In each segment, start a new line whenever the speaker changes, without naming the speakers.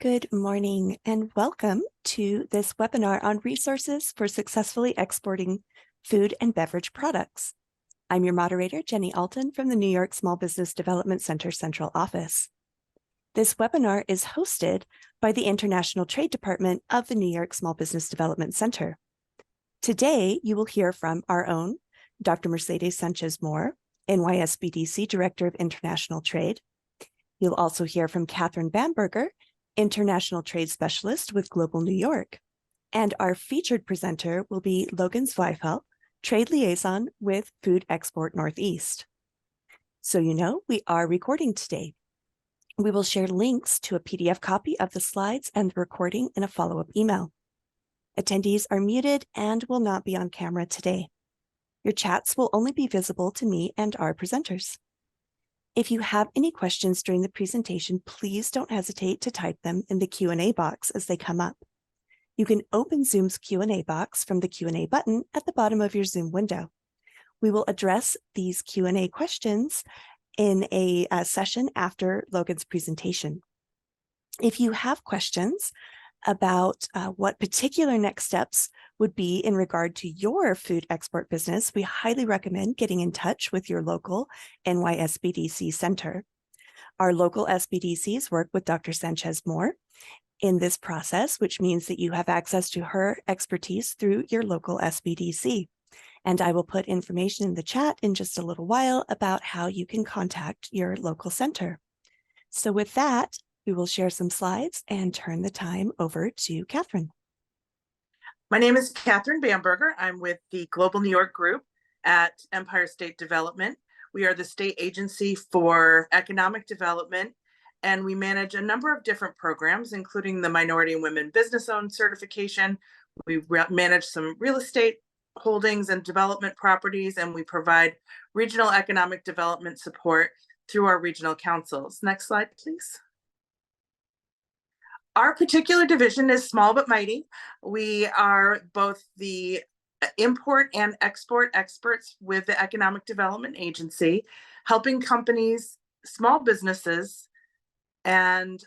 Good morning and welcome to this webinar on resources for successfully exporting food and beverage products. I'm your moderator, Jenny Alton from the New York Small Business Development Center Central Office. This webinar is hosted by the International Trade Department of the New York Small Business Development Center. Today, you will hear from our own Dr. Mercedes Sanchez-Moore, NYSBDC Director of International Trade. You'll also hear from Catherine Bamberger, International Trade Specialist with Global New York. And our featured presenter will be Logan Zweifel, Trade Liaison with Food Export Northeast. So you know, we are recording today. We will share links to a PDF copy of the slides and the recording in a follow-up email. Attendees are muted and will not be on camera today. Your chats will only be visible to me and our presenters. If you have any questions during the presentation, please don't hesitate to type them in the Q&A box as they come up. You can open Zoom's Q&A box from the Q&A button at the bottom of your Zoom window. We will address these Q&A questions in a session after Logan's presentation. If you have questions about what particular next steps would be in regard to your food export business, we highly recommend getting in touch with your local NYSBDC center. Our local SBDCs work with Dr. Sanchez-Moore in this process, which means that you have access to her expertise through your local SBDC. And I will put information in the chat in just a little while about how you can contact your local center. So with that, we will share some slides and turn the time over to Catherine.
My name is Catherine Bamberger. I'm with the Global New York Group at Empire State Development. We are the state agency for economic development, and we manage a number of different programs, including the Minority and Women Business Owned certification. We manage some real estate holdings and development properties, and we provide regional economic development support through our regional councils. Next slide, please. Our particular division is small but mighty. We are both the import and export experts with the Economic Development Agency, helping companies, small businesses, and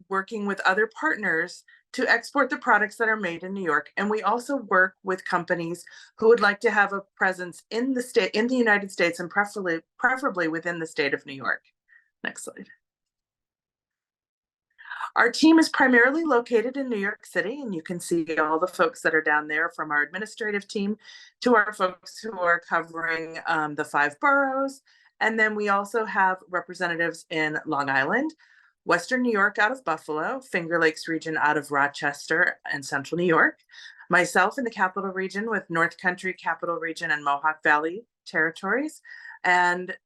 working with other partners to export the products that are made in New York. And we also work with companies who would like to have a presence in the state, in the United States, and preferably within the state of New York. Next slide. Our team is primarily located in New York City, and you can see all the folks that are down there, from our administrative team to our folks who are covering the 5 boroughs. And then we also have representatives in Long Island, Western New York out of Buffalo, Finger Lakes region out of Rochester and Central New York, myself in the Capital Region with North Country, Capital Region, and Mohawk Valley territories. And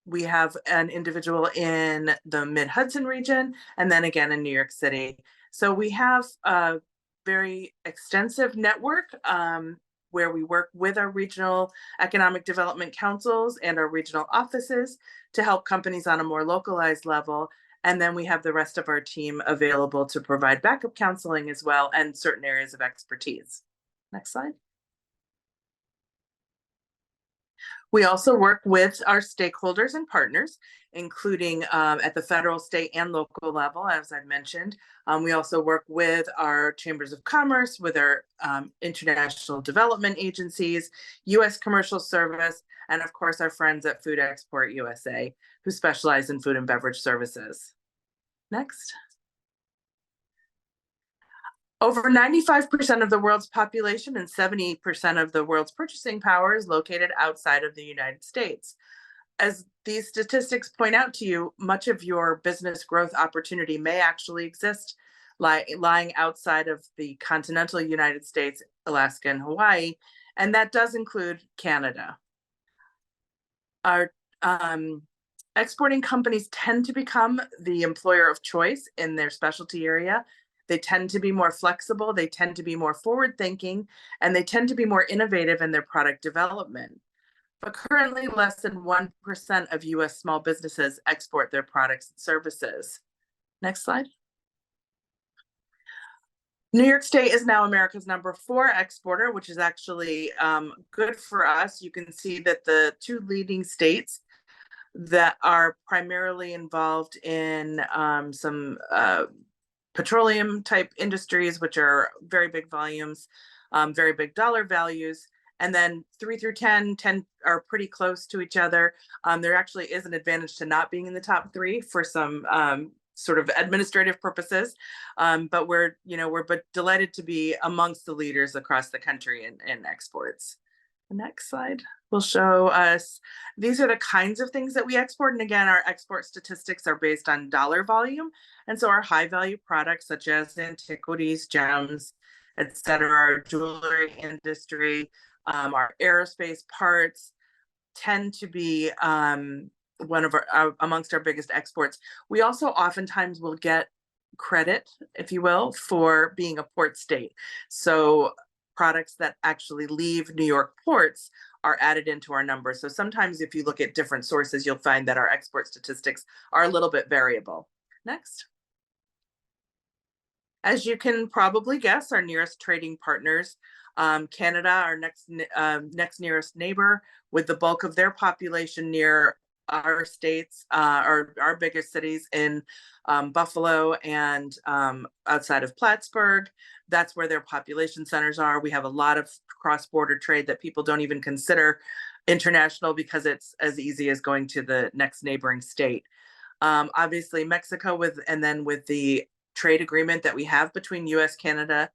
we have an individual in the Mid-Hudson region, and then again in New York City. So we have a very extensive network where we work with our regional economic development councils and our regional offices to help companies on a more localized level. And then we have the rest of our team available to provide backup counseling as well, and certain areas of expertise. Next slide. We also work with our stakeholders and partners, including at the federal, state, and local level, as I've mentioned. We also work with our chambers of commerce, with our international development agencies, U.S. Commercial Service, and of course, our friends at Food Export USA, who specialize in food and beverage services. Next. Over 95% of the world's population and 70% of the world's purchasing power is located outside of the United States. As these statistics point out to you, much of your business growth opportunity may actually exist lying outside of the continental United States, Alaska, and Hawaii, and that does include Canada. Our exporting companies tend to become the employer of choice in their specialty area. They tend to be more flexible, they tend to be more forward-thinking, and they tend to be more innovative in their product development. But currently, less than 1% of U.S. small businesses export their products and services. Next slide. New York State is now America's #4 exporter, which is actually good for us. You can see that the 2 leading states that are primarily involved in some petroleum type industries, which are very big volumes, very big dollar values. And then 3 through 10 are pretty close to each other. There actually is an advantage to not being in the top three for some sort of administrative purposes. But we're delighted to be amongst the leaders across the country in exports. The next slide will show us, these are the kinds of things that we export. And again, our export statistics are based on dollar volume. And so our high value products such as antiquities, gems, etc., our jewelry industry, our aerospace parts tend to be one of our amongst our biggest exports. We also oftentimes will get credit, if you will, for being a port state. So products that actually leave New York ports are added into our numbers. So sometimes if you look at different sources, you'll find that our export statistics are a little bit variable. Next. As you can probably guess, our nearest trading partners, Canada, our next nearest neighbor, with the bulk of their population near our states, our biggest cities in Buffalo and outside of Plattsburgh. That's where their population centers are. We have a lot of cross-border trade that people don't even consider international because it's as easy as going to the next neighboring state. Obviously, Mexico with the trade agreement that we have between US, Canada,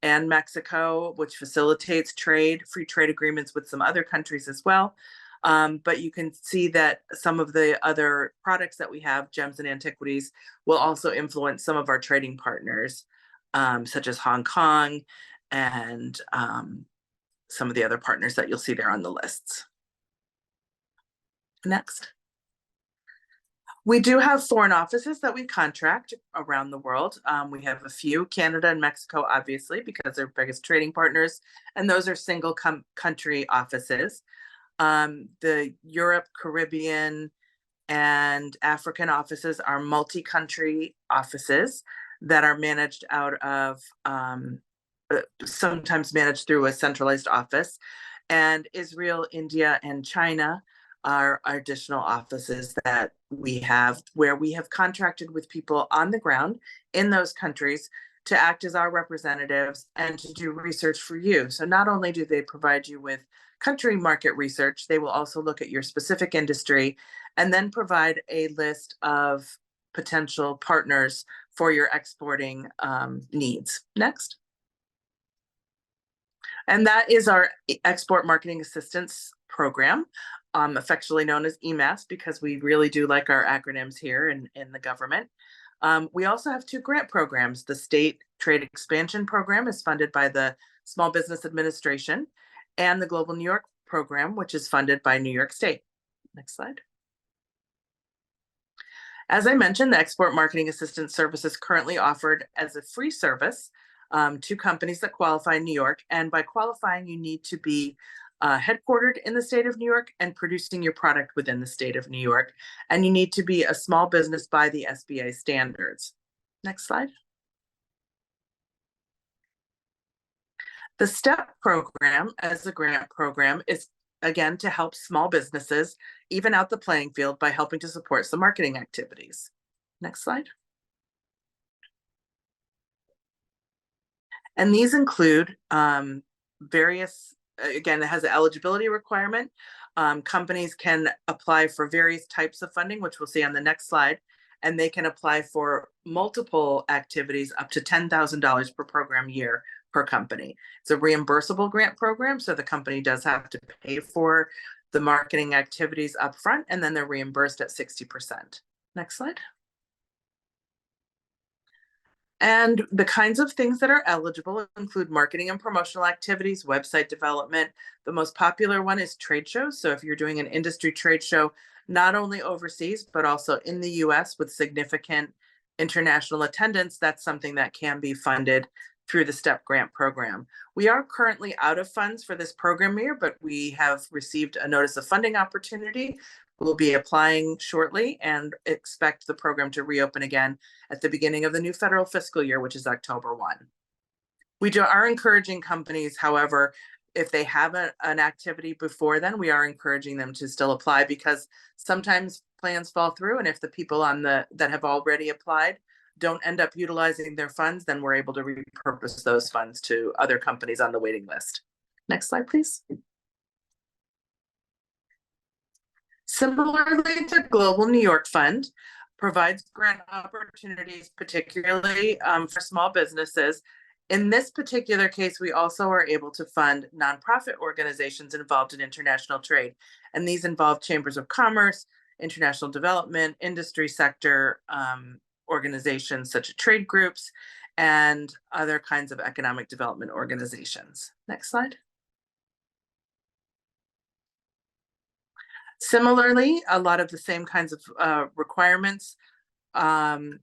and Mexico, which facilitates free trade agreements with some other countries as well. But you can see that some of the other products that we have, gems and antiquities, will also influence some of our trading partners, such as Hong Kong and some of the other partners that you'll see there on the lists. Next. We do have foreign offices that we contract around the world. We have a few, Canada and Mexico, obviously, because they're biggest trading partners, and those are single country offices. The Europe, Caribbean, and African offices are multi-country offices that are managed out of, sometimes managed through a centralized office. And Israel, India, and China are additional offices that we have, where we have contracted with people on the ground in those countries to act as our representatives and to do research for you. So not only do they provide you with country market research, they will also look at your specific industry and then provide a list of potential partners for your exporting needs. Next. And that is our Export Marketing Assistance Program, affectionately known as EMAS, because we really do like our acronyms here in the government. We also have two grant programs. The State Trade Expansion Program is funded by the Small Business Administration, and the Global New York Program, which is funded by New York State. Next slide. As I mentioned, the Export Marketing Assistance Service is currently offered as a free service to companies that qualify in New York. And by qualifying, you need to be headquartered in the state of New York and producing your product within the state of New York. And you need to be a small business by the SBA standards. Next slide. The STEP program as a grant program is, again, to help small businesses even out the playing field by helping to support some marketing activities. Next slide. And these include various, again, it has an eligibility requirement. Companies can apply for various types of funding, which we'll see on the next slide, and they can apply for multiple activities up to $10,000 per program year per company. It's a reimbursable grant program, so the company does have to pay for the marketing activities up front, and then they're reimbursed at 60%. Next slide. And the kinds of things that are eligible include marketing and promotional activities, website development. The most popular one is trade shows. So if you're doing an industry trade show, not only overseas, but also in the US with significant international attendance, that's something that can be funded through the STEP grant program. We are currently out of funds for this program year, but we have received a notice of funding opportunity. We'll be applying shortly and expect the program to reopen again at the beginning of the new federal fiscal year, which is October 1. We are encouraging companies, however, if they have an activity before then, we are encouraging them to still apply, because sometimes plans fall through, and if the people that have already applied don't end up utilizing their funds, then we're able to repurpose those funds to other companies on the waiting list. Next slide, please. Similarly, the Global New York Fund provides grant opportunities, particularly for small businesses. In this particular case, we also are able to fund nonprofit organizations involved in international trade. And these involve chambers of commerce, international development, industry sector organizations such as trade groups, and other kinds of economic development organizations. Next slide. Similarly, a lot of the same kinds of requirements, and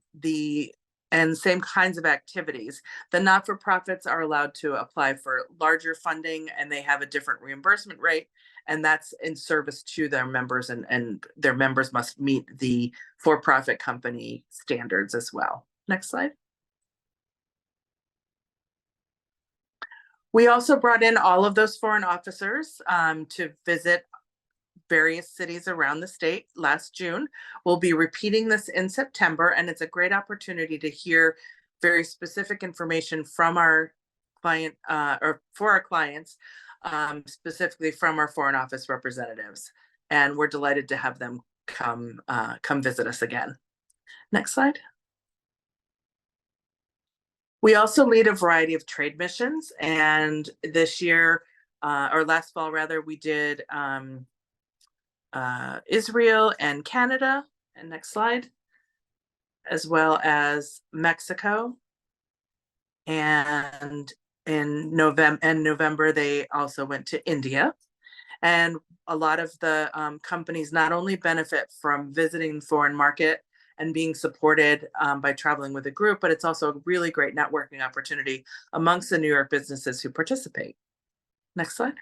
same kinds of activities. The not-for-profits are allowed to apply for larger funding, and they have a different reimbursement rate, and that's in service to their members, and their members must meet the for-profit company standards as well. Next slide. We also brought in all of those foreign officers to visit various cities around the state last June. We'll be repeating this in September, and it's a great opportunity to hear very specific information from our client or for our clients, specifically from our foreign office representatives. And we're delighted to have them come visit us again. Next slide. We also lead a variety of trade missions, and this year, or last fall rather, we did Israel and Canada, and next slide, as well as Mexico. And in November, they also went to India. And a lot of the companies not only benefit from visiting the foreign market and being supported by traveling with a group, but it's also a really great networking opportunity amongst the New York businesses who participate. Next slide.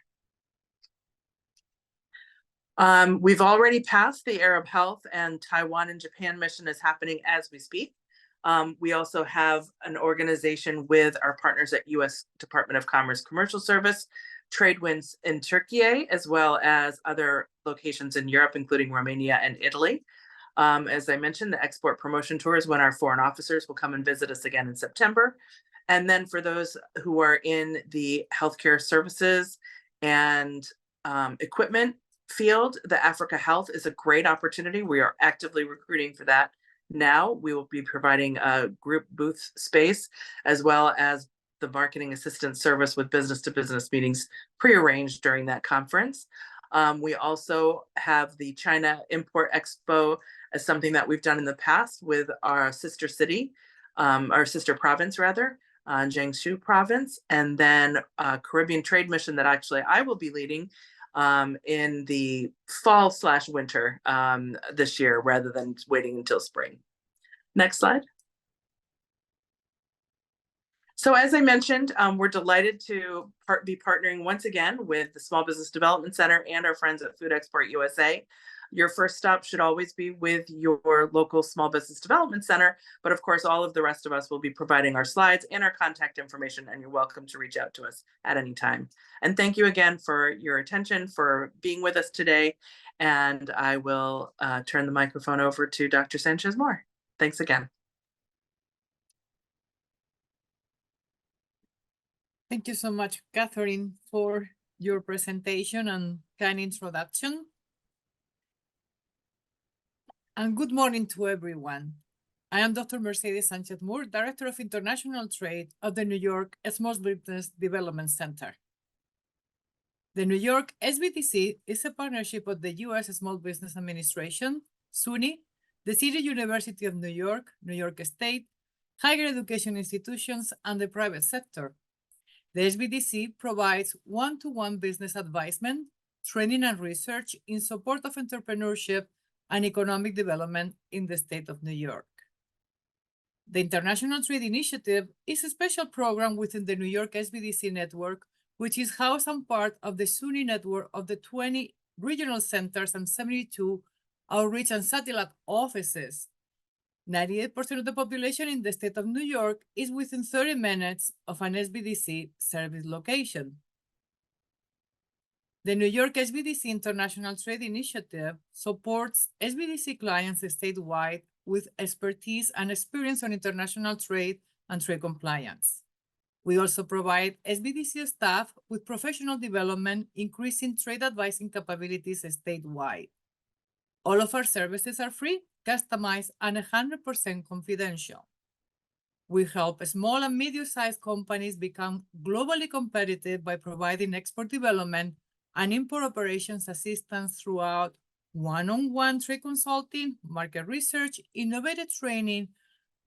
We've already passed the Arab Health, and Taiwan and Japan mission is happening as we speak. We also have an organization with our partners at U.S. Department of Commerce Commercial Service, Tradewinds in Turkey, as well as other locations in Europe, including Romania and Italy. As I mentioned, the export promotion tour is when our foreign officers will come and visit us again in September. And then for those who are in the healthcare services and equipment field, the Africa Health is a great opportunity. We are actively recruiting for that now. We will be providing a group booth space, as well as the marketing assistance service with business-to-business meetings pre-arranged during that conference. We also have the China Import Expo as something that we've done in the past with our sister city, our sister province rather, Jiangsu province, and then a Caribbean trade mission that actually I will be leading in the fall/winter this year, rather than waiting until spring. Next slide. So as I mentioned, we're delighted to be partnering once again with the Small Business Development Center and our friends at Food Export USA. Your first stop should always be with your local Small Business Development Center, but of course, all of the rest of us will be providing our slides and our contact information, and you're welcome to reach out to us at any time. And thank you again for your attention, for being with us today, and I will turn the microphone over to Dr. Sanchez-Moore. Thanks again.
Thank you so much, Catherine, for your presentation and kind introduction. And good morning to everyone. I am Dr. Mercedes Sanchez-Moore, Director of International Trade of the New York Small Business Development Center. The New York SBDC is a partnership of the U.S. Small Business Administration, SUNY, the City University of New York, New York State, higher education institutions, and the private sector. The SBDC provides one-to-one business advisement, training, and research in support of entrepreneurship and economic development in the state of New York. The International Trade Initiative is a special program within the New York SBDC network, which is housed and part of the SUNY network of the 20 regional centers and 72 outreach and satellite offices. 98% of the population in the state of New York is within 30 minutes of an SBDC service location. The New York SBDC International Trade Initiative supports SBDC clients statewide with expertise and experience on international trade and trade compliance. We also provide SBDC staff with professional development, increasing trade advising capabilities statewide. All of our services are free, customized, and 100% confidential. We help small and medium-sized companies become globally competitive by providing export development and import operations assistance throughout one-on-one trade consulting, market research, innovative training,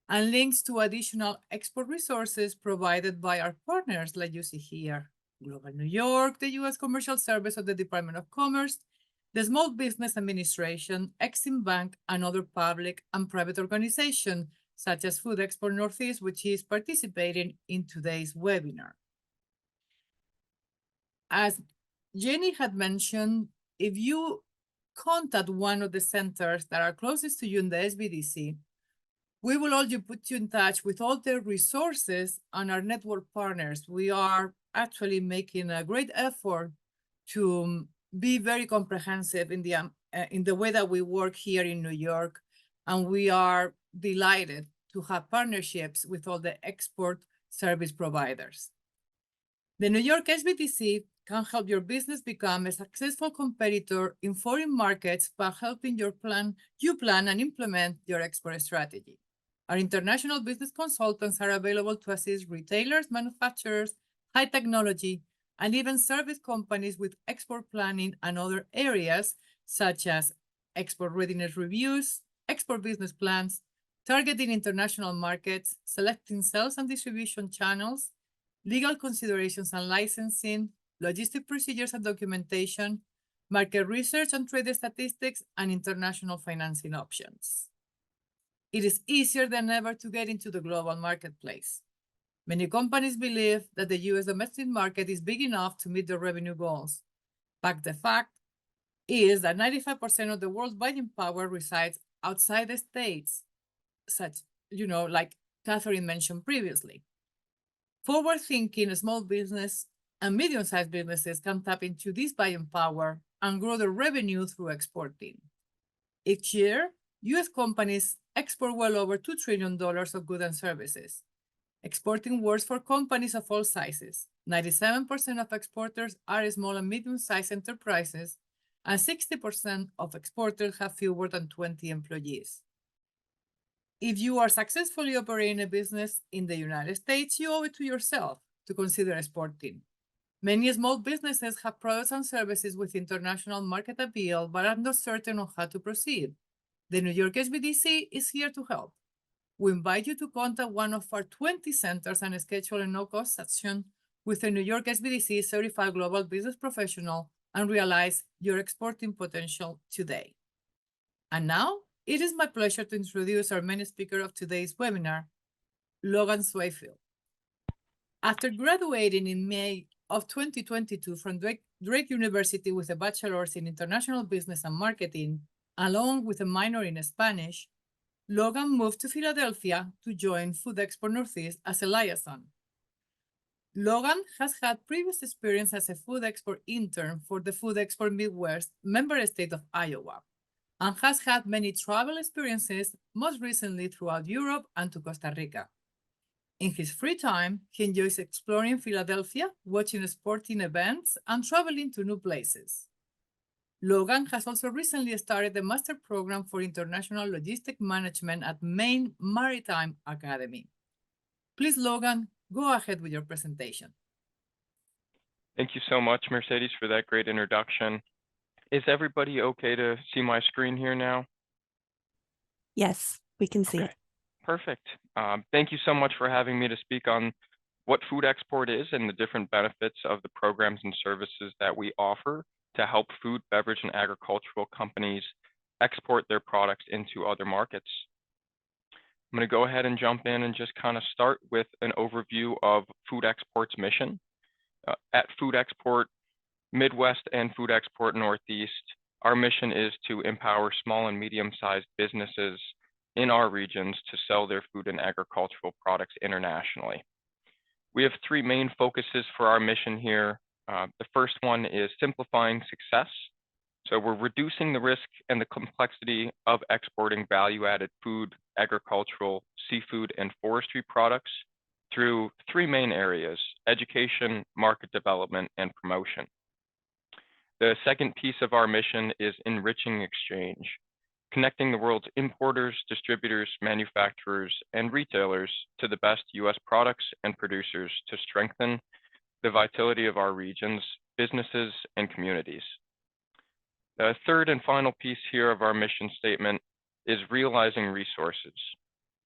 and links to additional export resources provided by our partners, like you see here: Global New York, the U.S. Commercial Service of the Department of Commerce, the Small Business Administration, Exim Bank, and other public and private organizations, such as Food Export Northeast, which is participating in today's webinar. As Jenny had mentioned, if you contact one of the centers that are closest to you in the SBDC, we will also put you in touch with all the resources and our network partners. We are actually making a great effort to be very comprehensive in the way that we work here in New York, and we are delighted to have partnerships with all the export service providers. The New York SBDC can help your business become a successful competitor in foreign markets by helping you plan and implement your export strategy. Our international business consultants are available to assist retailers, manufacturers, high technology, and even service companies with export planning and other areas such as export readiness reviews, export business plans, targeting international markets, selecting sales and distribution channels, legal considerations and licensing, logistic procedures and documentation, market research and trade statistics, and international financing options. It is easier than ever to get into the global marketplace. Many companies believe that the U.S. domestic market is big enough to meet their revenue goals, but the fact is that 95% of the world's buying power resides outside the States, such, like Catherine mentioned previously. Forward-thinking small business and medium-sized businesses can tap into this buying power and grow their revenue through exporting. Each year, U.S. companies export well over $2 trillion of goods and services. Exporting works for companies of all sizes. 97% of exporters are small and medium-sized enterprises, and 60% of exporters have fewer than 20 employees. If you are successfully operating a business in the United States, you owe it to yourself to consider exporting. Many small businesses have products and services with international market appeal, but are not certain on how to proceed. The New York SBDC is here to help. We invite you to contact one of our 20 centers and schedule a no-cost session with a New York SBDC certified global business professional and realize your exporting potential today. And now, it is my pleasure to introduce our main speaker of today's webinar, Logan Swayfield. After graduating in May of 2022 from Drake University with a bachelor's in international business and marketing, along with a minor in Spanish, Logan moved to Philadelphia to join Food Export Northeast as a liaison. Logan has had previous experience as a food export intern for the Food Export Midwest member state of Iowa, and has had many travel experiences, most recently throughout Europe and to Costa Rica. In his free time, he enjoys exploring Philadelphia, watching sporting events, and traveling to new places. Logan has also recently started a master program for international logistic management at Maine Maritime Academy. Please, Logan, go ahead with your presentation.
Thank you so much, Mercedes, for that great introduction. Is everybody okay to see my screen here now?
Yes, we can see it.
Perfect. Thank you so much for having me to speak on what food export is and the different benefits of the programs and services that we offer to help food, beverage, and agricultural companies export their products into other markets. I'm going to go ahead and jump in and just kind of start with an overview of Food Export's mission. At Food Export Midwest and Food Export Northeast, our mission is to empower small and medium-sized businesses in our regions to sell their food and agricultural products internationally. We have three main focuses for our mission here. The first one is simplifying success. So we're reducing the risk and the complexity of exporting value-added food, agricultural, seafood, and forestry products through three main areas: education, market development, and promotion. The second piece of our mission is enriching exchange, connecting the world's importers, distributors, manufacturers, and retailers to the best U.S. products and producers to strengthen the vitality of our regions, businesses, and communities. The third and final piece here of our mission statement is realizing resources,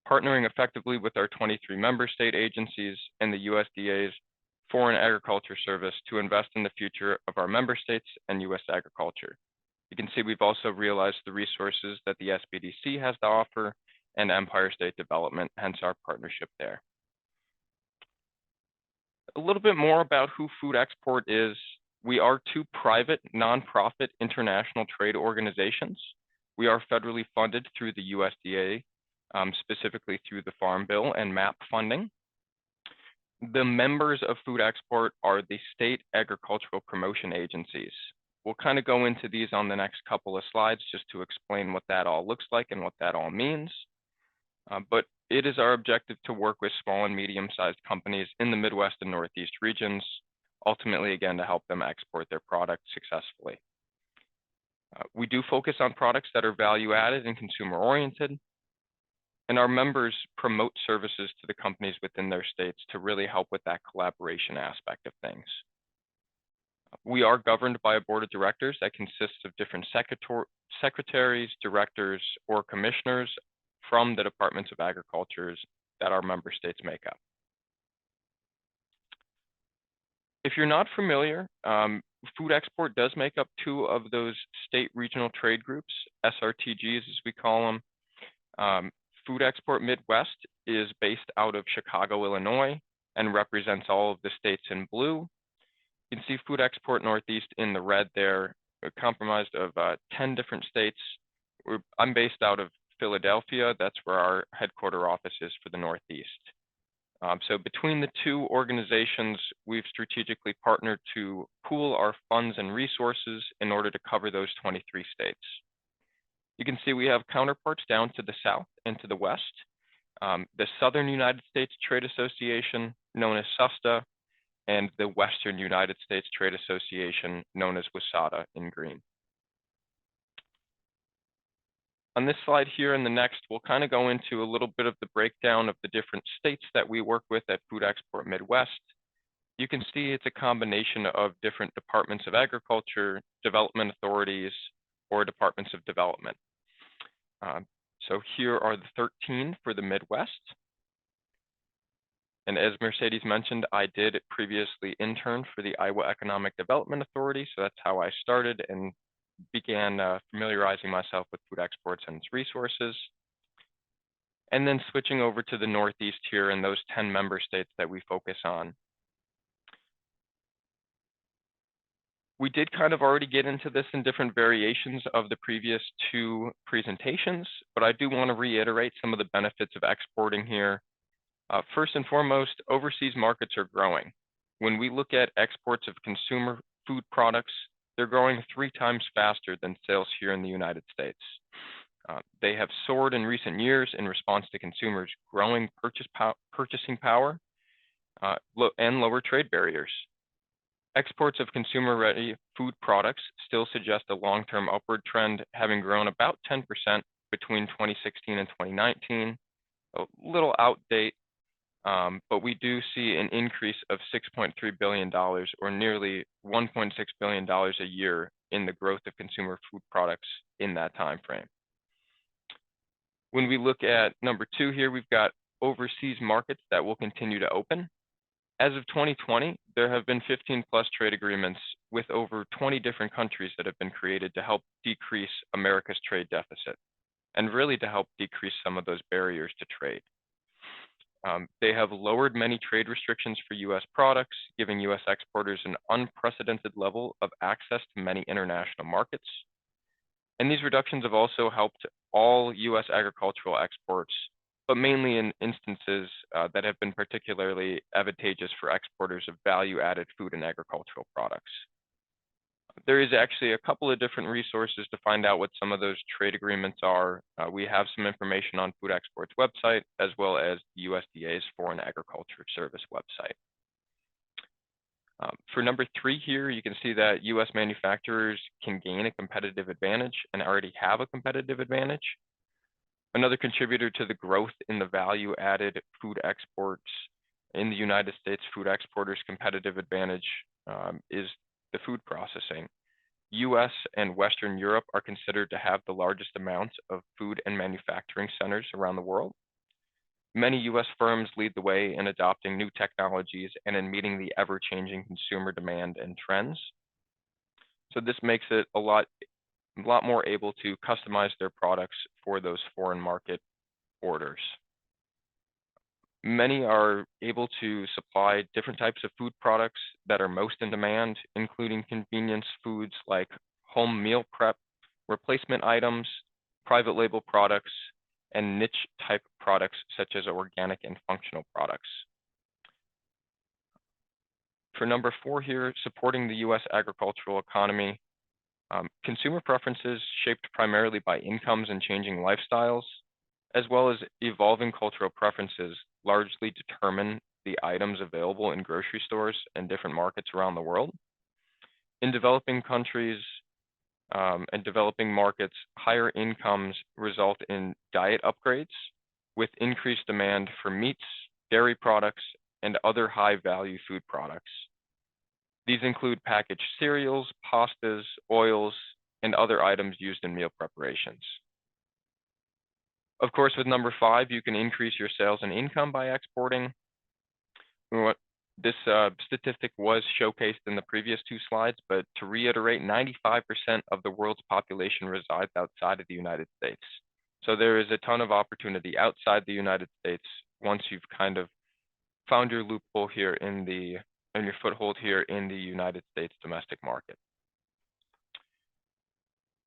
partnering effectively with our 23 member state agencies and the USDA's Foreign Agriculture Service to invest in the future of our member states and U.S. agriculture. You can see we've also realized the resources that the SBDC has to offer and Empire State Development, hence our partnership there. A little bit more about who Food Export is. We are two private, nonprofit international trade organizations. We are federally funded through the USDA, specifically through the Farm Bill and MAP funding. The members of Food Export are the state agricultural promotion agencies. We'll kind of go into these on the next couple of slides just to explain what that all looks like and what that all means. But it is our objective to work with small and medium-sized companies in the Midwest and Northeast regions, ultimately, again, to help them export their products successfully. We do focus on products that are value-added and consumer-oriented, and our members promote services to the companies within their states to really help with that collaboration aspect of things. We are governed by a board of directors that consists of different secretaries, directors, or commissioners from the departments of agriculture that our member states make up. If you're not familiar, Food Export does make up two of those state regional trade groups, SRTGs as we call them. Food Export Midwest is based out of Chicago, Illinois, and represents all of the states in blue. You can see Food Export Northeast in the red there, comprised of 10 different states. I'm based out of Philadelphia. That's where our headquarter office is for the Northeast. So between the two organizations, we've strategically partnered to pool our funds and resources in order to cover those 23 states. You can see we have counterparts down to the south and to the west. The Southern United States Trade Association, known as SUSTA, and the Western United States Trade Association, known as WSADA in green. On this slide here and the next, we'll kind of go into a little bit of the breakdown of the different states that we work with at Food Export Midwest. You can see it's a combination of different departments of agriculture, development authorities, or departments of development. So here are the 13 for the Midwest. And as Mercedes mentioned, I did previously intern for the Iowa Economic Development Authority, so that's how I started and began familiarizing myself with Food Exports and its resources. And then switching over to the Northeast here and those 10 member states that we focus on. We did kind of already get into this in different variations of the previous two presentations, but I do want to reiterate some of the benefits of exporting here. First and foremost, overseas markets are growing. When we look at exports of consumer food products, they're growing 3 times faster than sales here in the United States. They have soared in recent years in response to consumers' growing purchasing power and lower trade barriers. Exports of consumer-ready food products still suggest a long-term upward trend, having grown about 10% between 2016 and 2019. A little outdate, but we do see an increase of $6.3 billion, or nearly $1.6 billion a year in the growth of consumer food products in that time frame. When we look at number 2 here, we've got overseas markets that will continue to open. As of 2020, there have been 15 plus trade agreements with over 20 different countries that have been created to help decrease America's trade deficit and really to help decrease some of those barriers to trade. They have lowered many trade restrictions for U.S. products, giving U.S. exporters an unprecedented level of access to many international markets. And these reductions have also helped all U.S. agricultural exports, but mainly in instances that have been particularly advantageous for exporters of value-added food and agricultural products. There is actually a couple of different resources to find out what some of those trade agreements are. We have some information on Food Export's website, as well as the USDA's Foreign Agriculture Service website. For number 3 here, you can see that US manufacturers can gain a competitive advantage and already have a competitive advantage. Another contributor to the growth in the value-added food exports in the United States food exporters' competitive advantage is the food processing. US and Western Europe are considered to have the largest amounts of food and manufacturing centers around the world. Many US firms lead the way in adopting new technologies and in meeting the ever-changing consumer demand and trends. So this makes it a lot more able to customize their products for those foreign market orders. Many are able to supply different types of food products that are most in demand, including convenience foods like home meal prep, replacement items, private label products, and niche type products such as organic and functional products. For number 4 here, supporting the US agricultural economy, consumer preferences shaped primarily by incomes and changing lifestyles, as well as evolving cultural preferences, largely determine the items available in grocery stores and different markets around the world. In developing countries and developing markets, higher incomes result in diet upgrades with increased demand for meats, dairy products, and other high-value food products. These include packaged cereals, pastas, oils, and other items used in meal preparations. Of course, with number 5, you can increase your sales and income by exporting. This statistic was showcased in the previous 2 slides, but to reiterate, 95% of the world's population resides outside of the United States. So there is a ton of opportunity outside the United States once you've kind of found your loophole here and your foothold here in the United States domestic market.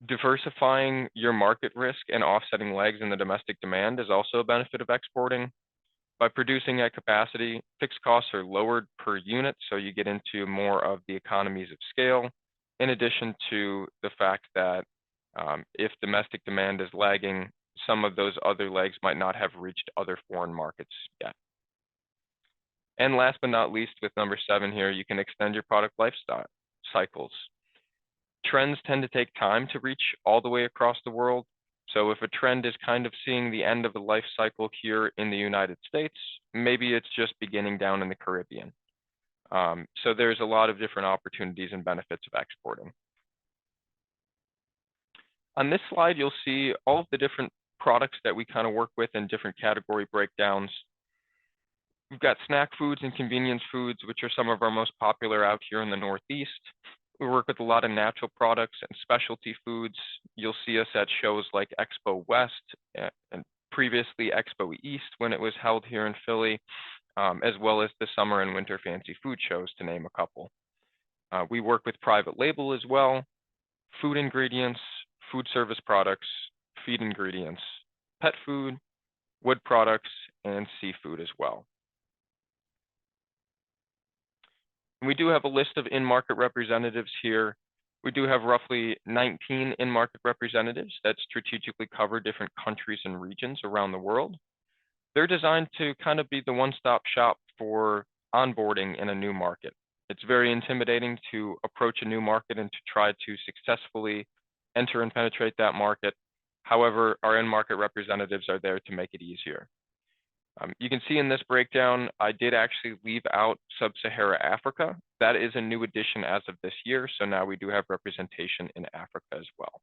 Diversifying your market risk and offsetting lags in the domestic demand is also a benefit of exporting. By producing at capacity, fixed costs are lowered per unit, so you get into more of the economies of scale, in addition to the fact that if domestic demand is lagging, some of those other legs might not have reached other foreign markets yet. And last but not least, with number 7 here, you can extend your product life cycles. Trends tend to take time to reach all the way across the world. So if a trend is kind of seeing the end of the life cycle here in the United States, maybe it's just beginning down in the Caribbean. So there's a lot of different opportunities and benefits of exporting. On this slide, you'll see all of the different products that we kind of work with in different category breakdowns. We've got snack foods and convenience foods, which are some of our most popular out here in the Northeast. We work with a lot of natural products and specialty foods. You'll see us at shows like Expo West and previously Expo East when it was held here in Philly, as well as the summer and winter fancy food shows, to name a couple. We work with private label as well, food ingredients, food service products, feed ingredients, pet food, wood products, and seafood as well. We do have a list of in-market representatives here. We do have roughly 19 in-market representatives that strategically cover different countries and regions around the world. They're designed to kind of be the one-stop shop for onboarding in a new market. It's very intimidating to approach a new market and to try to successfully enter and penetrate that market. However, our in-market representatives are there to make it easier. You can see in this breakdown, I did actually leave out Sub-Sahara Africa. That is a new addition as of this year, so now we do have representation in Africa as well.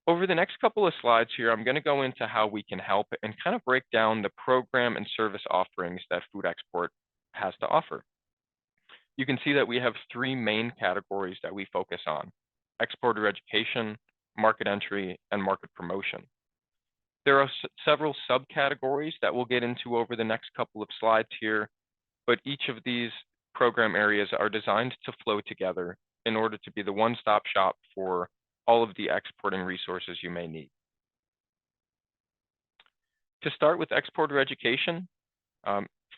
Over the next couple of slides here, I'm going to go into how we can help and kind of break down the program and service offerings that Food Export has to offer. You can see that we have 3 main categories that we focus on: exporter education, market entry, and market promotion. There are several subcategories that we'll get into over the next couple of slides here, but each of these program areas are designed to flow together in order to be the one-stop shop for all of the exporting resources you may need. To start with exporter education,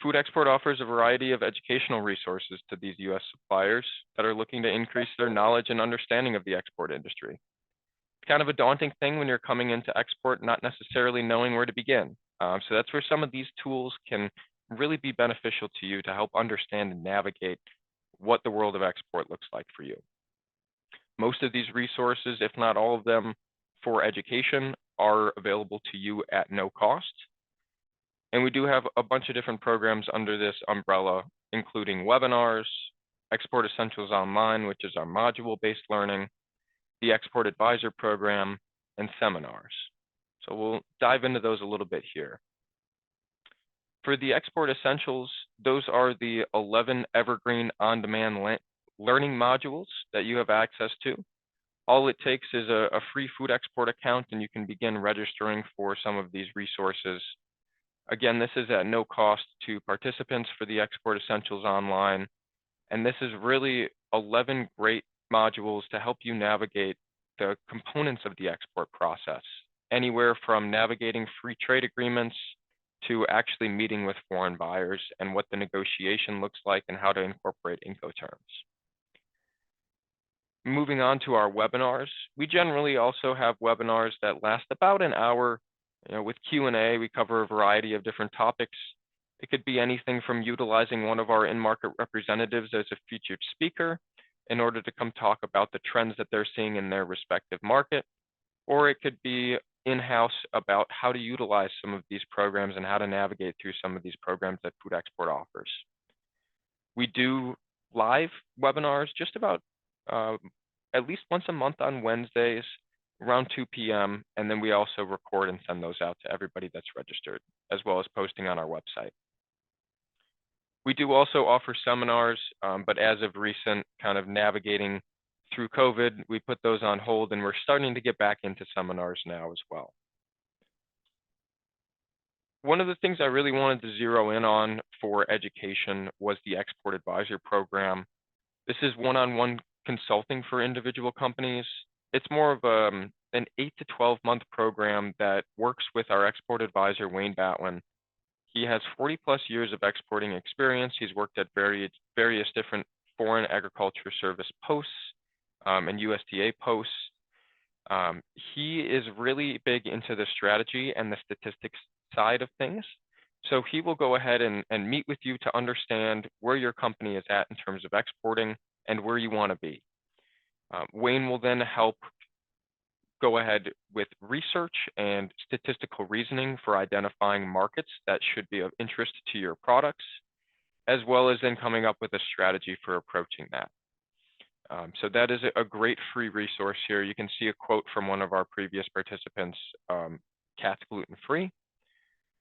Food Export offers a variety of educational resources to these U.S. suppliers that are looking to increase their knowledge and understanding of the export industry. It's kind of a daunting thing when you're coming into export, not necessarily knowing where to begin. So that's where some of these tools can really be beneficial to you to help understand and navigate what the world of export looks like for you. Most of these resources, if not all of them, for education are available to you at no cost. And we do have a bunch of different programs under this umbrella, including webinars, Export Essentials Online, which is our module-based learning, the Export Advisor Program, and seminars. So we'll dive into those a little bit here. For the Export Essentials, those are the 11 evergreen on-demand learning modules that you have access to. All it takes is a free Food Export account, and you can begin registering for some of these resources. Again, this is at no cost to participants for the Export Essentials Online, and this is really 11 great modules to help you navigate the components of the export process, anywhere from navigating free trade agreements to actually meeting with foreign buyers and what the negotiation looks like and how to incorporate Incoterms. Moving on to our webinars, we generally also have webinars that last about an hour. With Q&A, we cover a variety of different topics. It could be anything from utilizing one of our in-market representatives as a featured speaker in order to come talk about the trends that they're seeing in their respective market, or it could be in-house about how to utilize some of these programs and how to navigate through some of these programs that Food Export offers. We do live webinars just about at least once a month on Wednesdays around 2 p.m. And then we also record and send those out to everybody that's registered, as well as posting on our website. We do also offer seminars, but as of recent, kind of navigating through COVID, we put those on hold, and we're starting to get back into seminars now as well. One of the things I really wanted to zero in on for education was the Export Advisor Program. This is one-on-one consulting for individual companies. It's more of an 8 to 12 month program that works with our export advisor, Wayne Batlin. He has 40+ years of exporting experience. He's worked at various different foreign agriculture service posts and USDA posts. He is really big into the strategy and the statistics side of things. So he will go ahead and meet with you to understand where your company is at in terms of exporting and where you want to be. Wayne will then help go ahead with research and statistical reasoning for identifying markets that should be of interest to your products, as well as then coming up with a strategy for approaching that. So that is a great free resource here. You can see a quote from one of our previous participants, Cat's Gluten Free.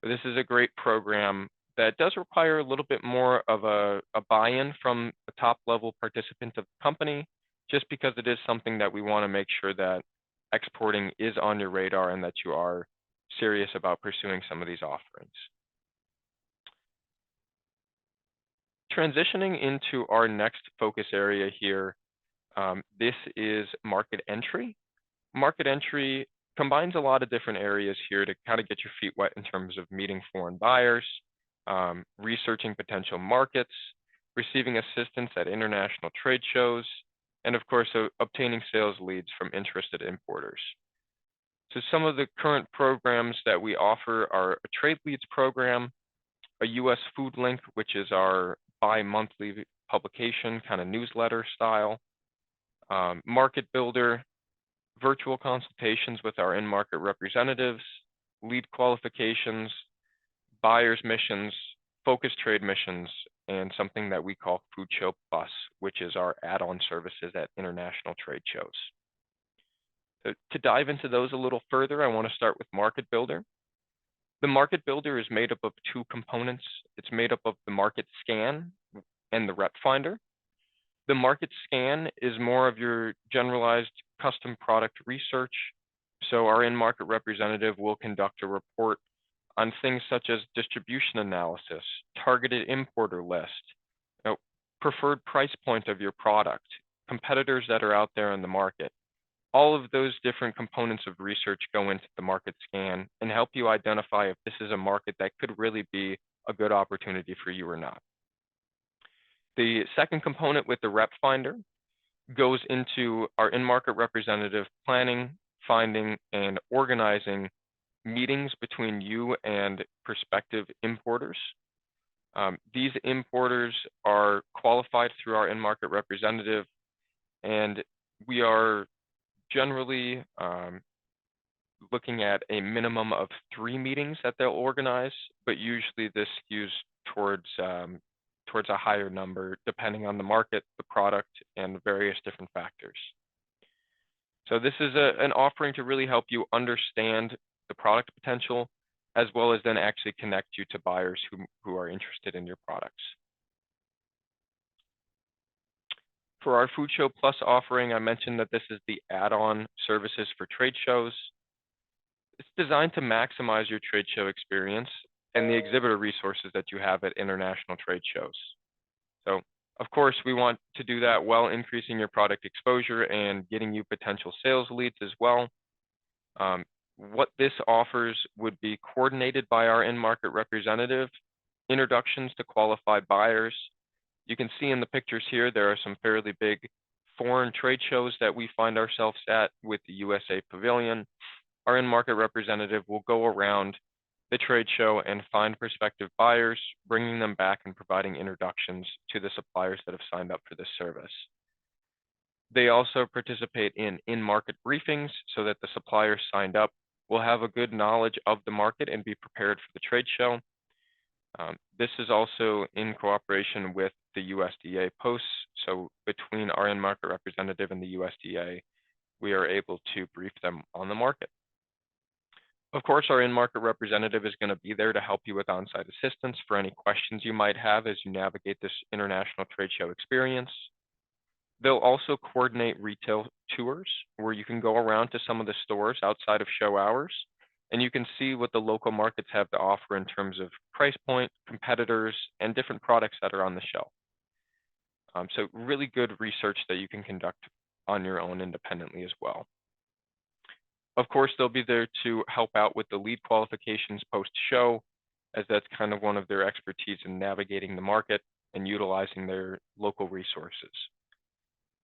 This is a great program that does require a little bit more of a buy-in from the top level participant of the company, just because it is something that we want to make sure that exporting is on your radar and that you are serious about pursuing some of these offerings. Transitioning into our next focus area here, this is market entry. Market entry combines a lot of different areas here to kind of get your feet wet in terms of meeting foreign buyers, researching potential markets, receiving assistance at international trade shows, and of course, obtaining sales leads from interested importers. So some of the current programs that we offer are a trade leads program, a U.S. Food Link, which is our bi-monthly publication, kind of newsletter style, Market Builder, virtual consultations with our in-market representatives, lead qualifications, buyer's missions, focus trade missions, and something that we call Food Show Plus, which is our add-on services at international trade shows. So to dive into those a little further, I want to start with Market Builder. The Market Builder is made up of two components. It's made up of the Market Scan and the Rep Finder. The Market Scan is more of your generalized custom product research. So our in-market representative will conduct a report on things such as distribution analysis, targeted importer list, preferred price point of your product, competitors that are out there in the market. All of those different components of research go into the Market Scan and help you identify if this is a market that could really be a good opportunity for you or not. The second component with the Rep Finder goes into our in-market representative planning, finding, and organizing meetings between you and prospective importers. These importers are qualified through our in-market representative, and we are generally looking at a minimum of 3 meetings that they'll organize, but usually this skews towards a higher number depending on the market, the product, and various different factors. So this is an offering to really help you understand the product potential, as well as then actually connect you to buyers who are interested in your products. For our Food Show Plus offering, I mentioned that this is the add-on services for trade shows. It's designed to maximize your trade show experience and the exhibitor resources that you have at international trade shows. So, of course, we want to do that while increasing your product exposure and getting you potential sales leads as well. What this offers would be coordinated by our in-market representative, introductions to qualified buyers. You can see in the pictures here, there are some fairly big foreign trade shows that we find ourselves at with the USA Pavilion. Our in-market representative will go around the trade show and find prospective buyers, bringing them back and providing introductions to the suppliers that have signed up for this service. They also participate in in-market briefings so that the suppliers signed up will have a good knowledge of the market and be prepared for the trade show. This is also in cooperation with the USDA posts. So between our in-market representative and the USDA, we are able to brief them on the market. Of course, our in-market representative is going to be there to help you with on-site assistance for any questions you might have as you navigate this international trade show experience. They'll also coordinate retail tours where you can go around to some of the stores outside of show hours, and you can see what the local markets have to offer in terms of price point, competitors, and different products that are on the shelf. So really good research that you can conduct on your own independently as well. Of course, they'll be there to help out with the lead qualifications post-show, as that's kind of one of their expertise in navigating the market and utilizing their local resources.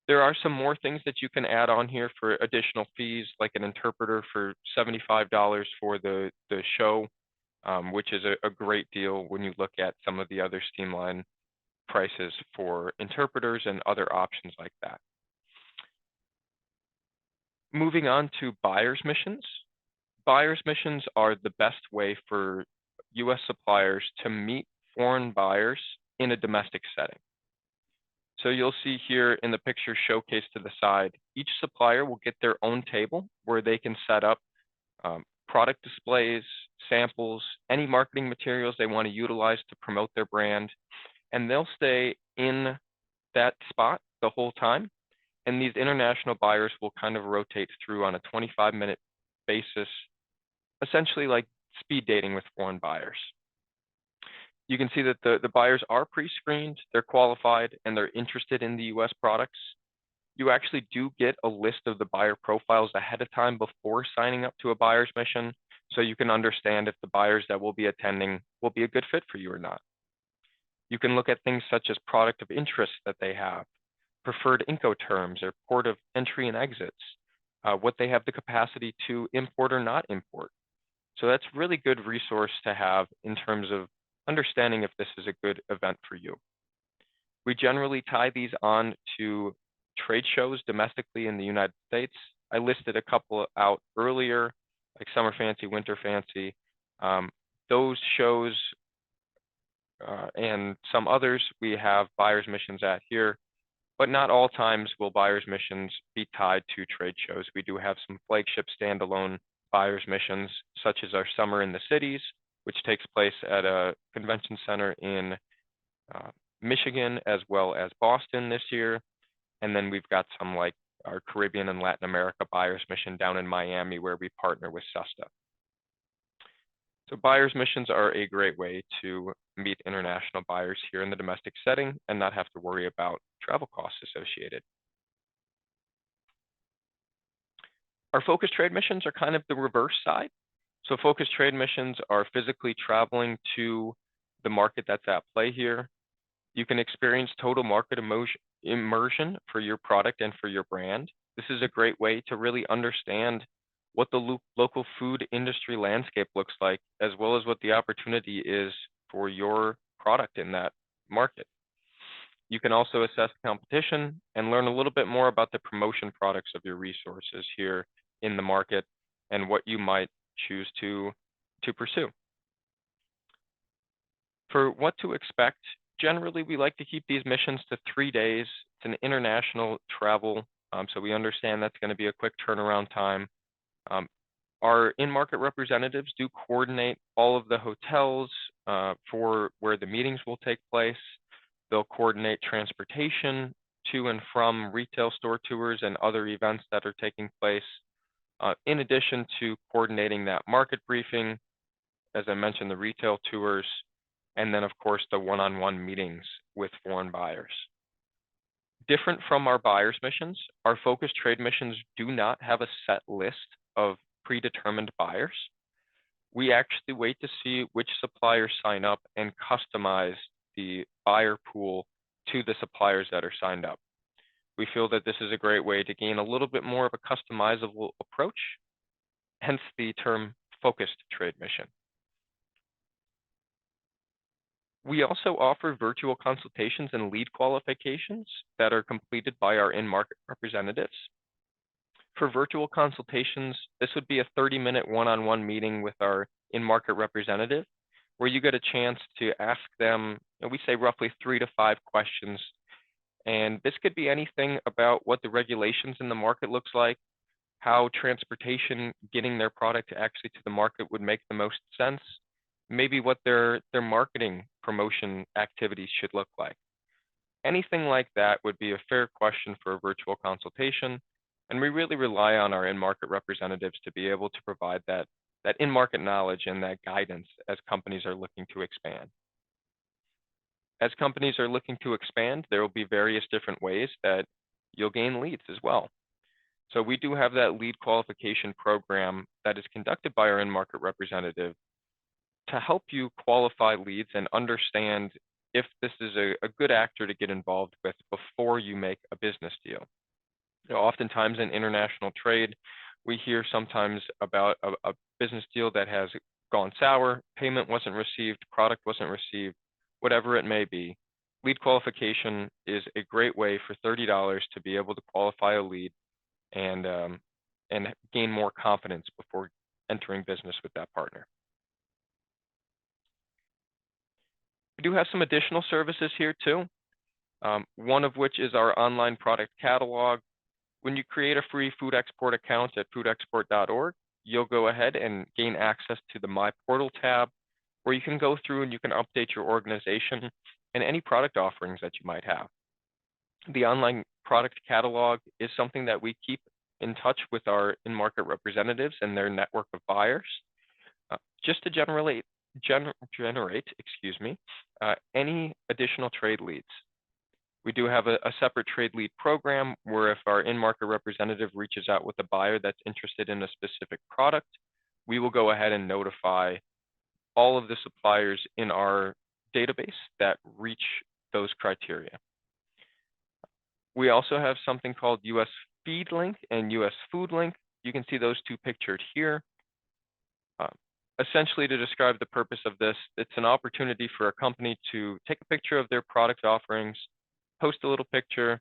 There are some more things that you can add on here for additional fees, like an interpreter for $75 for the show, which is a great deal when you look at some of the other Steamline prices for interpreters and other options like that. Moving on to buyer's missions. Buyer's missions are the best way for U.S. suppliers to meet foreign buyers in a domestic setting. So you'll see here in the picture showcased to the side, each supplier will get their own table where they can set up product displays, samples, any marketing materials they want to utilize to promote their brand, and they'll stay in that spot the whole time. And these international buyers will kind of rotate through on a 25-minute basis, essentially like speed dating with foreign buyers. You can see that the buyers are pre-screened, they're qualified, and they're interested in the US products. You actually do get a list of the buyer profiles ahead of time before signing up to a buyer's mission, so you can understand if the buyers that will be attending will be a good fit for you or not. You can look at things such as product of interest that they have, preferred Incoterms or port of entry and exits, what they have the capacity to import or not import. So that's really good resource to have in terms of understanding if this is a good event for you. We generally tie these on to trade shows domestically in the United States. I listed a couple out earlier, like Summer Fancy, Winter Fancy. Those shows and some others we have buyer's missions at here, but not all times will buyer's missions be tied to trade shows. We do have some flagship standalone buyer's missions, such as our Summer in the Cities, which takes place at a convention center in Michigan as well as Boston this year. And then we've got some like our Caribbean and Latin America buyer's mission down in Miami, where we partner with SESTA. So buyer's missions are a great way to meet international buyers here in the domestic setting and not have to worry about travel costs associated. Our focus trade missions are kind of the reverse side. So focus trade missions are physically traveling to the market that's at play here. You can experience total market immersion for your product and for your brand. This is a great way to really understand what the local food industry landscape looks like, as well as what the opportunity is for your product in that market. You can also assess competition and learn a little bit more about the promotion products of your resources here in the market and what you might choose to pursue. For what to expect, generally we like to keep these missions to 3 days. It's an international travel, so we understand that's going to be a quick turnaround time. Our in-market representatives do coordinate all of the hotels for where the meetings will take place. They'll coordinate transportation to and from retail store tours and other events that are taking place, in addition to coordinating that market briefing, as I mentioned, the retail tours, and then of course the one-on-one meetings with foreign buyers. Different from our buyers missions, our focused trade missions do not have a set list of predetermined buyers. We actually wait to see which suppliers sign up and customize the buyer pool to the suppliers that are signed up. We feel that this is a great way to gain a little bit more of a customizable approach, hence the term focused trade mission. We also offer virtual consultations and lead qualifications that are completed by our in-market representatives. For virtual consultations, this would be a 30-minute one-on-one meeting with our in-market representative, where you get a chance to ask them, we say roughly 3 to 5 questions. And this could be anything about what the regulations in the market looks like, how transportation getting their product actually to the market would make the most sense, maybe what their marketing promotion activities should look like. Anything like that would be a fair question for a virtual consultation, and we really rely on our in-market representatives to be able to provide that in-market knowledge and that guidance as companies are looking to expand. As companies are looking to expand, there will be various different ways that you'll gain leads as well. So we do have that lead qualification program that is conducted by our in-market representative to help you qualify leads and understand if this is a good actor to get involved with before you make a business deal. Oftentimes in international trade, we hear sometimes about a business deal that has gone sour, payment wasn't received, product wasn't received, whatever it may be. Lead qualification is a great way for $30 to be able to qualify a lead and gain more confidence before entering business with that partner. We do have some additional services here too, one of which is our online product catalog. When you create a free food export account at foodexport.org, you'll go ahead and gain access to the My Portal tab, where you can go through and you can update your organization and any product offerings that you might have. The online product catalog is something that we keep in touch with our in-market representatives and their network of buyers, just to generate any additional trade leads. We do have a separate trade lead program where if our in-market representative reaches out with a buyer that's interested in a specific product, we will go ahead and notify all of the suppliers in our database that reach those criteria. We also have something called US Feed Link and US Food Link. You can see those two pictured here. Essentially, to describe the purpose of this, it's an opportunity for a company to take a picture of their product offerings, post a little picture,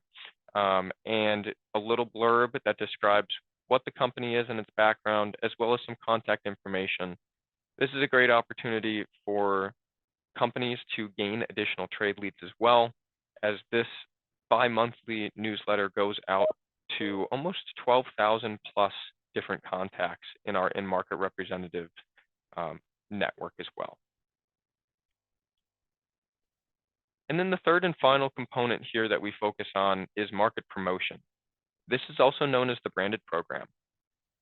and a little blurb that describes what the company is and its background, as well as some contact information. This is a great opportunity for companies to gain additional trade leads as well, as this bi-monthly newsletter goes out to almost 12,000 plus different contacts in our in-market representative network as well. And then the third and final component here that we focus on is market promotion. This is also known as the branded program.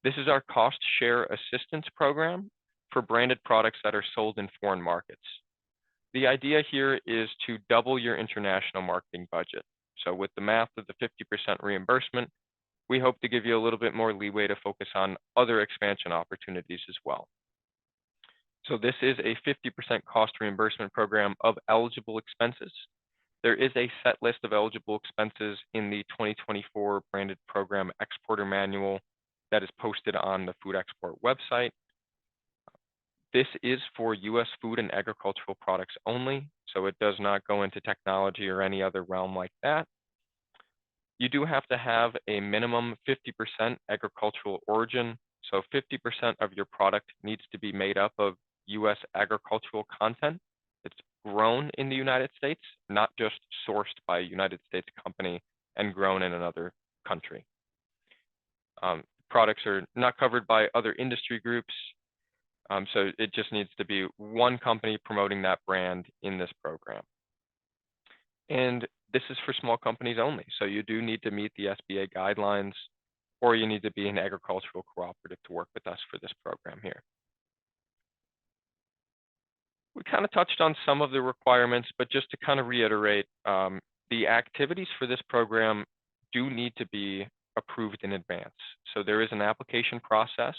This is our cost share assistance program for branded products that are sold in foreign markets. The idea here is to double your international marketing budget. So with the math of the 50% reimbursement, we hope to give you a little bit more leeway to focus on other expansion opportunities as well. So this is a 50% cost reimbursement program of eligible expenses. There is a set list of eligible expenses in the 2024 branded program exporter manual that is posted on the food export website. This is for U.S. food and agricultural products only, so it does not go into technology or any other realm like that. You do have to have a minimum 50% agricultural origin, so 50% of your product needs to be made up of U.S. agricultural content. It's grown in the United States, not just sourced by a United States company and grown in another country. Products are not covered by other industry groups, so it just needs to be one company promoting that brand in this program. And this is for small companies only, so you do need to meet the SBA guidelines, or you need to be an agricultural cooperative to work with us for this program here. We kind of touched on some of the requirements, but just to kind of reiterate, the activities for this program do need to be approved in advance. So there is an application process.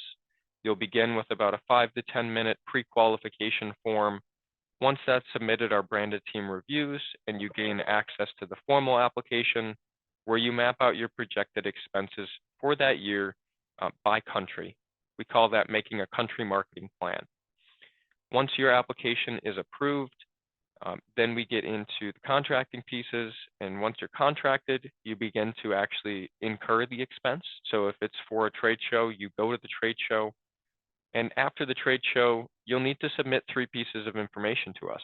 You'll begin with about a 5 to 10 minute pre-qualification form. Once that's submitted, our branded team reviews and you gain access to the formal application where you map out your projected expenses for that year by country. We call that making a country marketing plan. Once your application is approved, then we get into the contracting pieces. And once you're contracted, you begin to actually incur the expense. So if it's for a trade show, you go to the trade show. And after the trade show, you'll need to submit 3 pieces of information to us.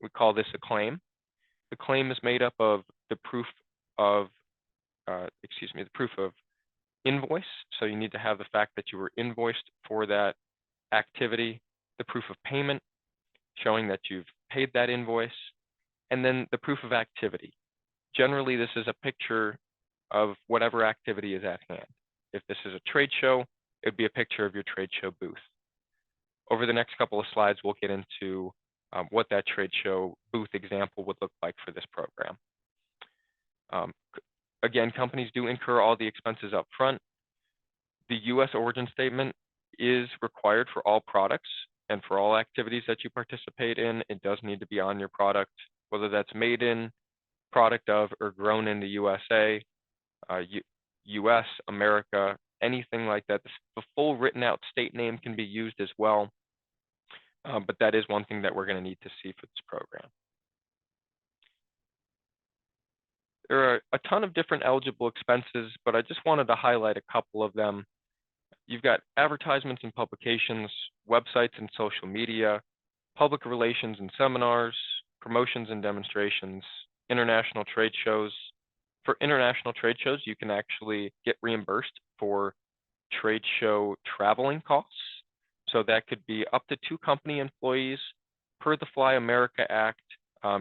We call this a claim. The claim is made up of the proof of, the proof of invoice. So you need to have the fact that you were invoiced for that activity, the proof of payment, showing that you've paid that invoice, and then the proof of activity. Generally, this is a picture of whatever activity is at hand. If this is a trade show, it would be a picture of your trade show booth. Over the next couple of slides, we'll get into what that trade show booth example would look like for this program. Again, companies do incur all the expenses up front. The U.S. origin statement is required for all products and for all activities that you participate in. It does need to be on your product, whether that's made in, product of, or grown in the USA, US, America, anything like that. The full written out state name can be used as well, but that is one thing that we're going to need to see for this program. There are a ton of different eligible expenses, but I just wanted to highlight a couple of them. You've got advertisements and publications, websites and social media, public relations and seminars, promotions and demonstrations, international trade shows. For international trade shows, you can actually get reimbursed for trade show traveling costs. So that could be up to 2 company employees. Per the Fly America Act,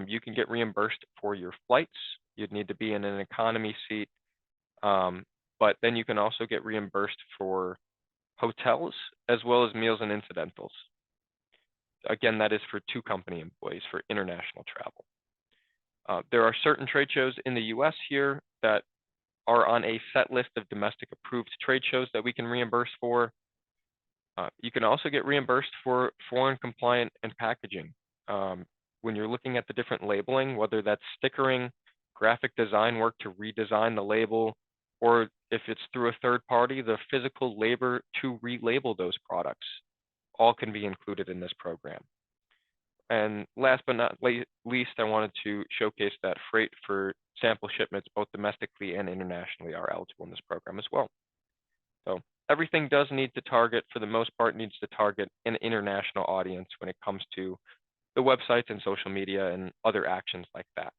you can get reimbursed for your flights. You'd need to be in an economy seat, but then you can also get reimbursed for hotels as well as meals and incidentals. Again, that is for 2 company employees for international travel. There are certain trade shows in the US here that are on a set list of domestic approved trade shows that we can reimburse for. You can also get reimbursed for foreign compliant and packaging. When you're looking at the different labeling, whether that's stickering, graphic design work to redesign the label, or if it's through a third party, the physical labor to relabel those products, all can be included in this program. And last but not least, I wanted to showcase that freight for sample shipments, both domestically and internationally, are eligible in this program as well. So everything does need to target, for the most part, needs to target an international audience when it comes to the websites and social media and other actions like that.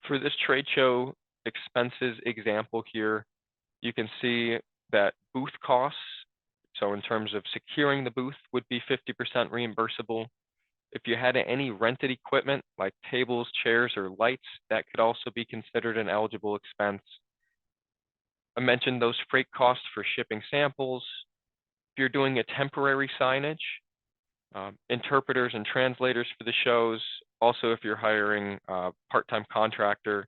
For this trade show expenses example here, you can see that booth costs, so in terms of securing the booth, would be 50% reimbursable. If you had any rented equipment like tables, chairs, or lights, that could also be considered an eligible expense. I mentioned those freight costs for shipping samples. If you're doing a temporary signage, interpreters and translators for the shows. Also, if you're hiring a part-time contractor,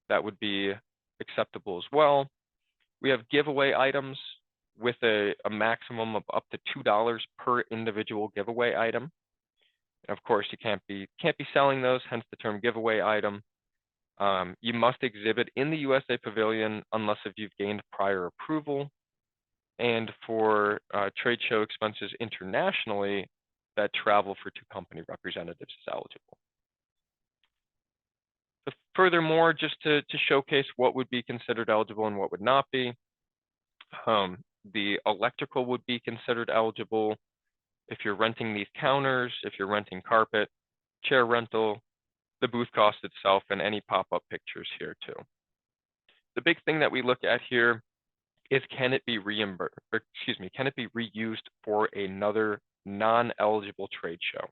that would be acceptable as well. We have giveaway items. with a maximum of up to $2 per individual giveaway item. And of course, you can't be selling those, hence the term giveaway item. You must exhibit in the USA Pavilion unless if you've gained prior approval. And for trade show expenses internationally, that travel for 2 company representatives is eligible. But furthermore, just to showcase what would be considered eligible and what would not be, the electrical would be considered eligible if you're renting these counters, if you're renting carpet, chair rental, the booth cost itself, and any pop-up pictures here too. The big thing that we look at here is can it be reimbursed, or excuse me, can it be reused for another non-eligible trade show?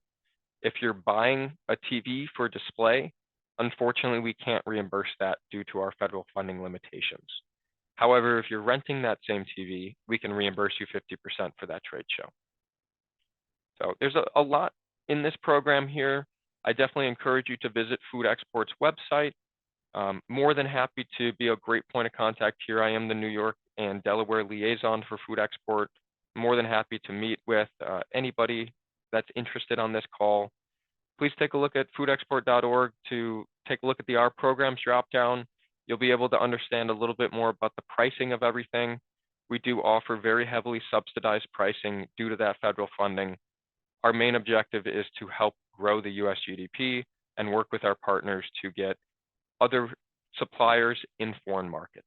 If you're buying a TV for display, unfortunately, we can't reimburse that due to our federal funding limitations. However, if you're renting that same TV, we can reimburse you 50% for that trade show. So there's a lot in this program here. I definitely encourage you to visit Food Export's website. More than happy to be a great point of contact here. I am the New York and Delaware liaison for Food Export. More than happy to meet with anybody that's interested on this call. Please take a look at foodexport.org to take a look at the Our Programs dropdown. You'll be able to understand a little bit more about the pricing of everything. We do offer very heavily subsidized pricing due to that federal funding. Our main objective is to help grow the US GDP and work with our partners to get other suppliers in foreign markets.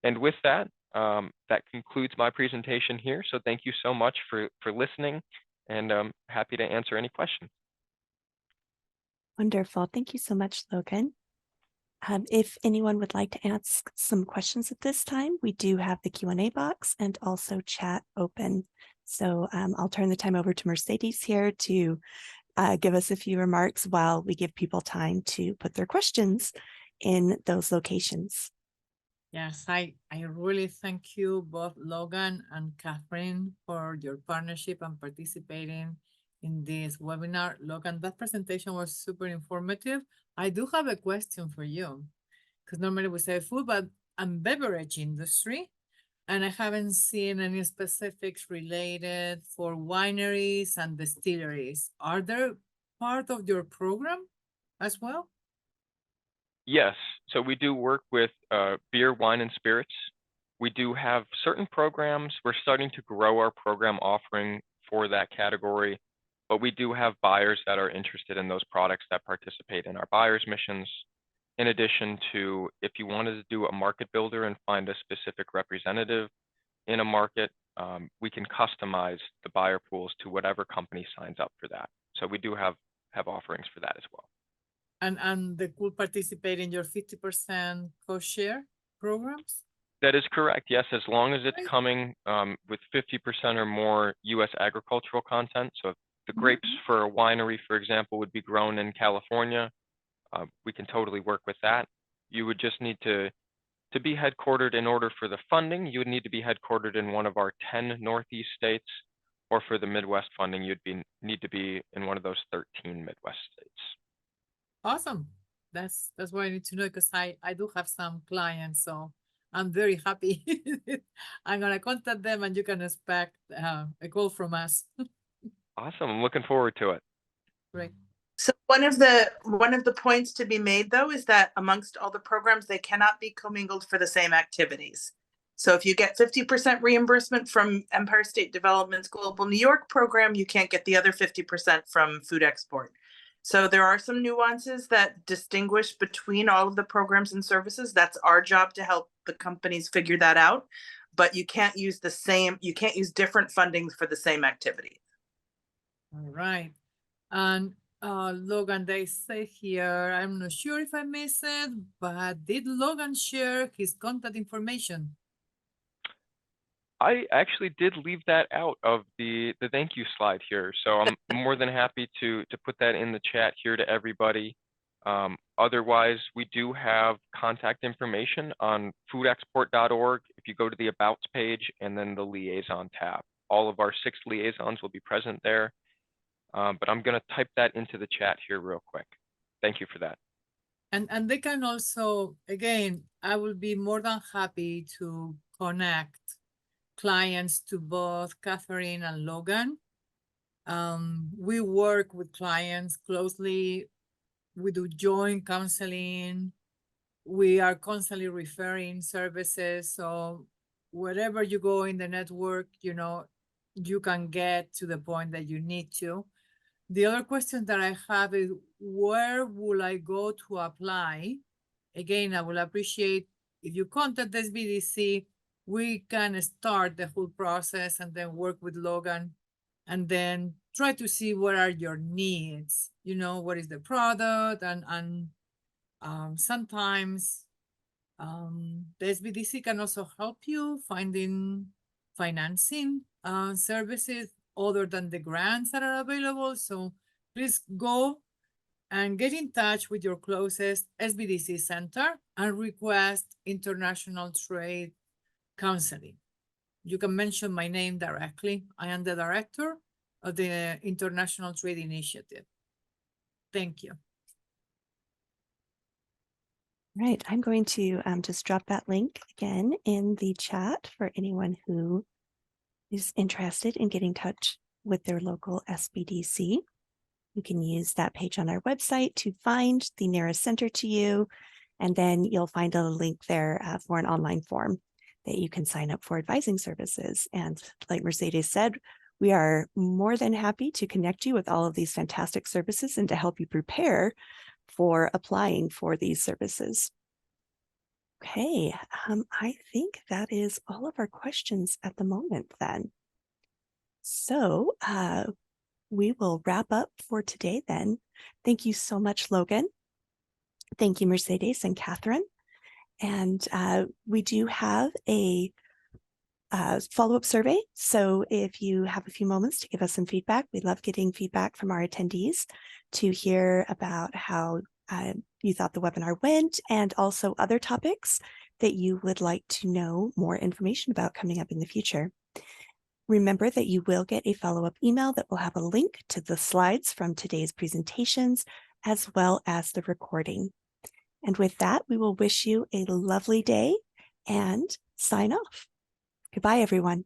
And with that, that concludes my presentation here. So thank you so much for listening, and I'm happy to answer any questions.
Wonderful. Thank you so much, Logan. If anyone would like to ask some questions at this time, we do have the Q&A box and also chat open. So I'll turn the time over to Mercedes here to give us a few remarks while we give people time to put their questions in those locations.
Yes, I really thank you, both Logan and Catherine, for your partnership and participating in this webinar. Logan, that presentation was super informative. I do have a question for you, because normally we say food, but I'm beverage industry, and I haven't seen any specifics related for wineries and distilleries. Are they part of your program as well?
Yes, so we do work with beer, wine, and spirits. We do have certain programs. We're starting to grow our program offering for that category, but we do have buyers that are interested in those products that participate in our buyers missions. In addition to, if you wanted to do a market builder and find a specific representative in a market, we can customize the buyer pools to whatever company signs up for that. So we do have offerings for that as well.
And they could participate in your 50% co-share programs?
That is correct, yes, as long as it's coming with 50% or more U.S. agricultural content. So if the grapes for a winery, for example, would be grown in California, we can totally work with that. You would just need to be headquartered in order for the funding. You would need to be headquartered in one of our 10 Northeast states, or for the Midwest funding, you'd need to be in one of those 13 Midwest states.
Awesome. That's what I need to know, because I do have some clients, so I'm very happy. I'm gonna contact them, and you can expect a call from us.
Awesome. I'm looking forward to it.
Great.
So one of the points to be made, though, is that amongst all the programs, they cannot be commingled for the same activities. So if you get 50% reimbursement from Empire State Development's Global New York program, you can't get the other 50% from Food Export. So there are some nuances that distinguish between all of the programs and services. That's our job to help the companies figure that out. But you can't use different fundings for the same activity.
All right. And Logan, they say here, I'm not sure if I missed it, but did Logan share his contact information?
I actually did leave that out of the thank you slide here. So I'm more than happy to put that in the chat here to everybody. Otherwise, we do have contact information on foodexport.org. If you go to the About page and then the Liaison tab, all of our 6 liaisons will be present there. But I'm going to type that into the chat here real quick. Thank you for that.
And they can also, again, I will be more than happy to connect clients to both Catherine and Logan. We work with clients closely. We do joint counseling. We are constantly referring services. So wherever you go in the network, you know, you can get to the point that you need to. The other question that I have is, where will I go to apply? Again, I will appreciate if you contact SBDC, we can start the whole process and then work with Logan and then try to see what are your needs, you know, what is the product, and sometimes the SBDC can also help you finding financing services other than the grants that are available. So please go and get in touch with your closest SBDC center and request international trade counseling. You can mention my name directly. I am the director of the International Trade Initiative. Thank you.
Right, I'm going to just drop that link again in the chat for anyone who is interested in getting in touch with their local SBDC. You can use that page on our website to find the nearest center to you, and then you'll find a link there for an online form that you can sign up for advising services. And like Mercedes said, we are more than happy to connect you with all of these fantastic services and to help you prepare for applying for these services. Okay, I think that is all of our questions at the moment then. So we will wrap up for today then. Thank you so much, Logan. Thank you, Mercedes and Catherine. And we do have a follow-up survey. So if you have a few moments to give us some feedback, we love getting feedback from our attendees to hear about how you thought the webinar went and also other topics that you would like to know more information about coming up in the future. Remember that you will get a follow-up email that will have a link to the slides from today's presentations, as well as the recording. And with that, we will wish you a lovely day and sign off. Goodbye, everyone.